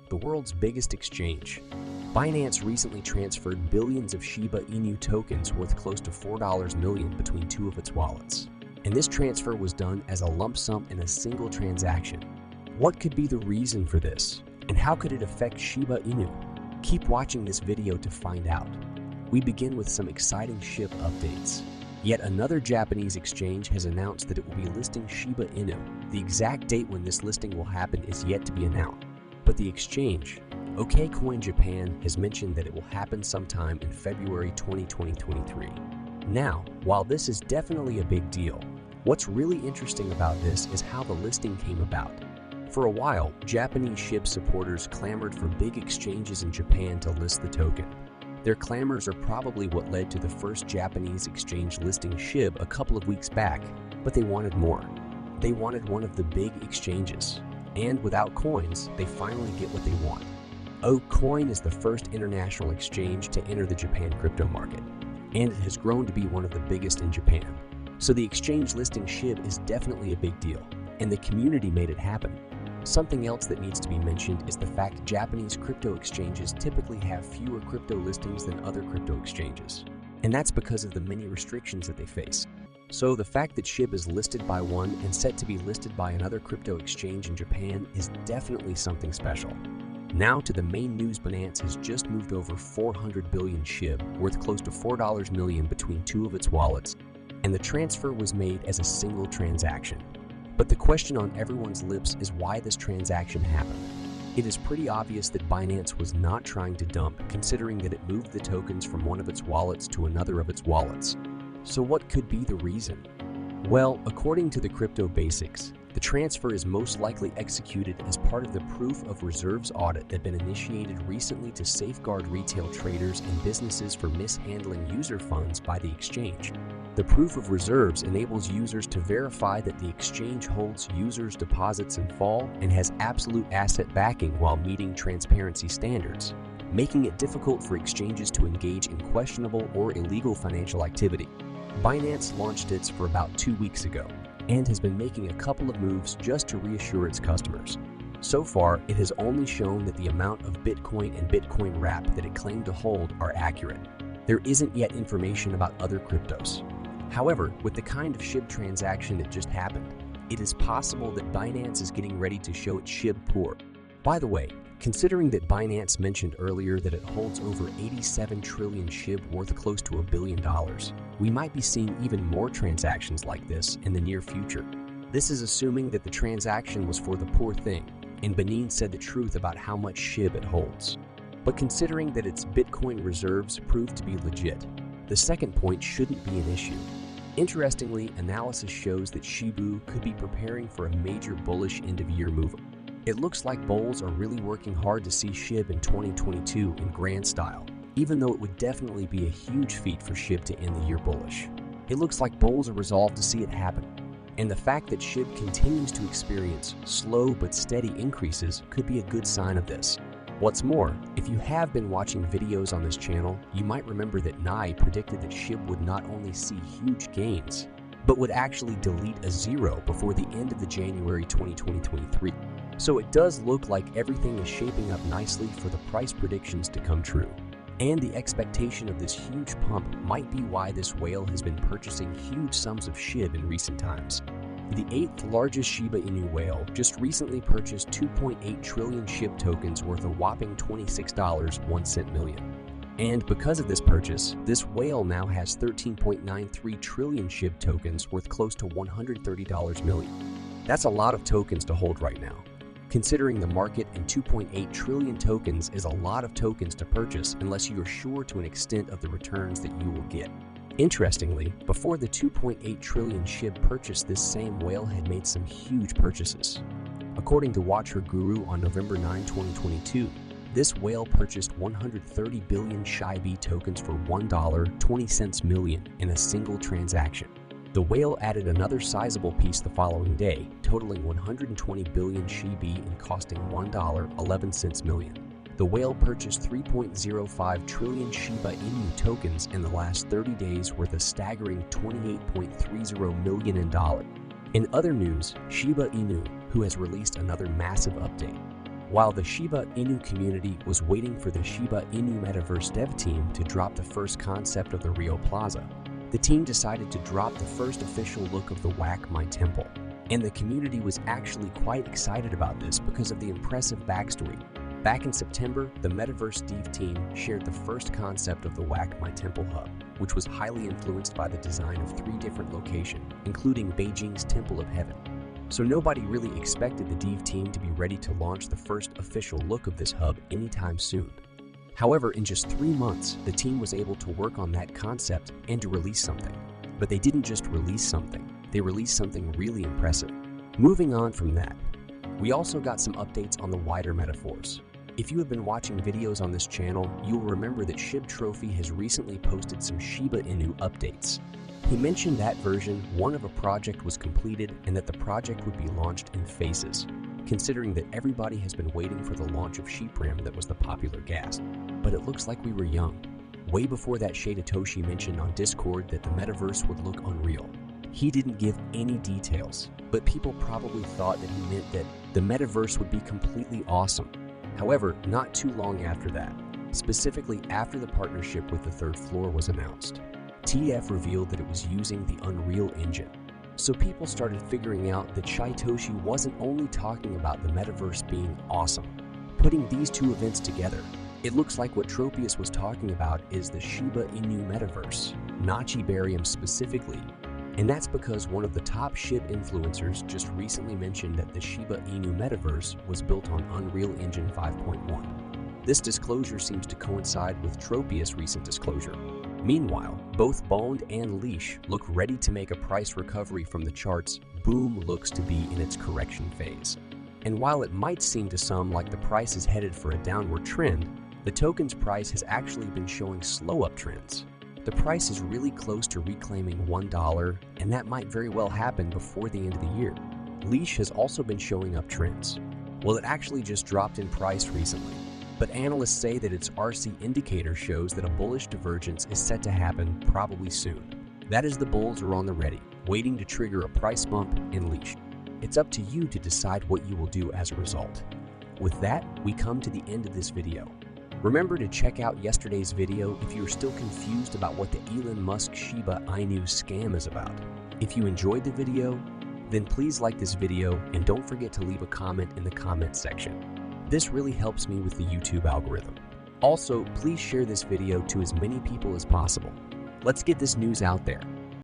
the world's biggest exchange. Binance recently transferred billions of Shiba Inu tokens worth close to $4 million between two of its wallets. And this transfer was done as a lump sum in a single transaction. What could be the reason for this? And how could it affect Shiba Inu? Keep watching this video to find out. We begin with some exciting Shib updates. Yet another Japanese exchange has announced that it will be listing Shiba Inu. The exact date when this listing will happen is yet to be announced. But the exchange, OKCoin Japan, has mentioned that it will happen sometime in February 2023. Now, while this is definitely a big deal, what's really interesting about this is how the listing came about. For a while, Japanese Shib supporters clamored for big exchanges in Japan to list the token. Their clamors are probably what led to the first Japanese exchange listing Shib a couple of weeks back, but they wanted more. They wanted one of the big exchanges. And without coins, they finally get what they want. OKCoin is the first international exchange to enter the Japan crypto market, and it has grown to be one of the biggest in Japan. So the exchange listing Shib is definitely a big deal, and the community made it happen. Something else that needs to be mentioned is the fact Japanese crypto exchanges typically have fewer crypto listings than other crypto exchanges. And that's because of the many restrictions that they face. So the fact that Shib is listed by one and set to be listed by another crypto exchange in Japan is definitely something special. Now to the main news. Binance has just moved over 400 billion Shib, worth close to $4 million between two of its wallets, and the transfer was made as a single transaction. But the question on everyone's lips is why this transaction happened. It is pretty obvious that Binance was not trying to dump, considering that it moved the tokens from one of its wallets to another of its wallets. So what could be the reason? Well, according to the Crypto Basics, the transfer is most likely executed as part of the Proof of Reserves audit that had been initiated recently to safeguard retail traders and businesses for mishandling user funds by the exchange. The Proof of Reserves enables users to verify that the exchange holds users' deposits in full and has absolute asset backing while meeting transparency standards, making it difficult for exchanges to engage in questionable or illegal financial activity. Binance launched its for about 2 weeks ago and has been making a couple of moves just to reassure its customers. So far, it has only shown that the amount of Bitcoin and Bitcoin wrap that it claimed to hold are accurate. There isn't yet information about other cryptos. However, with the kind of Shib transaction that just happened, it is possible that Binance is getting ready to show its Shib poor. By the way, considering that Binance mentioned earlier that it holds over 87 trillion Shib worth close to $1 billion, we might be seeing even more transactions like this in the near future. This is assuming that the transaction was for the poor thing, and Binance said the truth about how much Shib it holds. But considering that its Bitcoin reserves proved to be legit, the second point shouldn't be an issue. Interestingly, analysis shows that Shibu could be preparing for a major bullish end-of-year move. It looks like bulls are really working hard to see Shib in 2022 in grand style, even though it would definitely be a huge feat for Shib to end the year bullish. It looks like bulls are resolved to see it happen, and the fact that Shib continues to experience slow but steady increases could be a good sign of this. What's more, if you have been watching videos on this channel, you might remember that Nai predicted that Shib would not only see huge gains, but would actually delete a zero before the end of the January 2023. So it does look like everything is shaping up nicely for the price predictions to come true. And the expectation of this huge pump might be why this whale has been purchasing huge sums of Shib in recent times. The 8th largest Shiba Inu whale just recently purchased 2.8 trillion Shib tokens worth a whopping $26.01 million. And because of this purchase, this whale now has 13.93 trillion Shib tokens worth close to $130 million. That's a lot of tokens to hold right now. Considering the market, and 2.8 trillion tokens is a lot of tokens to purchase unless you are sure to an extent of the returns that you will get. Interestingly, before the 2.8 trillion Shib purchase, this same whale had made some huge purchases. According to Watch Her Guru on November 9, 2022, this whale purchased 130 billion Shiba tokens for $1.20 million in a single transaction. The whale added another sizable piece the following day, totaling 120 billion Shiba and costing $1.11 million. The whale purchased 3.05 trillion Shiba Inu tokens in the last 30 days worth a staggering $28.30 million in. In other news, Shiba Inu, who has released another massive update. While the Shiba Inu community was waiting for the Shiba Inu metaverse dev team to drop the first concept of the Rio Plaza, the team decided to drop the first official look of the Whack My Temple. And the community was actually quite excited about this because of the impressive backstory. Back in September, the Metaverse Dev team shared the first concept of the Whack My Temple hub, which was highly influenced by the design of 3 different locations, including Beijing's Temple of Heaven. So nobody really expected the Dev team to be ready to launch the first official look of this hub anytime soon. However, in just 3 months, the team was able to work on that concept and to release something. But they didn't just release something, they released something really impressive. Moving on from that, we also got some updates on the wider metaphors. If you have been watching videos on this channel, you will remember that Shib Trophy has recently posted some Shiba Inu updates. He mentioned that version 1 of a project was completed and that the project would be launched in phases, considering that everybody has been waiting for the launch of Sheepram that was the popular gas. But it looks like we were young. Way before that, Toshi mentioned on Discord that the metaverse would look unreal. He didn't give any details, but people probably thought that he meant that the metaverse would be completely awesome. However, not too long after that, specifically after the partnership with the Third Floor was announced, TF revealed that it was using the Unreal Engine. So people started figuring out that Toshi wasn't only talking about the metaverse being awesome. Putting these 2 events together, it looks like what Tropius was talking about is the Shiba Inu metaverse, not Shibarium specifically. And that's because one of the top Shib influencers just recently mentioned that the Shiba Inu metaverse was built on Unreal Engine 5.1. This disclosure seems to coincide with Tropius' recent disclosure. Meanwhile, both Bond and Leash look ready to make a price recovery from the charts. Boom looks to be in its correction phase. And while it might seem to some like the price is headed for a downward trend, the token's price has actually been showing slow uptrends. The price is really close to reclaiming $1, and that might very well happen before the end of the year. Leash has also been showing up trends. Well, it actually just dropped in price recently, but analysts say that its RC indicator shows that a bullish divergence is set to happen probably soon. That is, the bulls are on the ready, waiting to trigger a price bump in Leash. It's up to you to decide what you will do as a result. With that, we come to the end of this video. Remember to check out yesterday's video if you are still confused about what the Elon Musk Shiba Inu scam is about. If you enjoyed the video, then please like this video and don't forget to leave a comment in the comment section. This really helps me with the YouTube algorithm. Also, please share this video to as many people as possible. Let's get this news out there.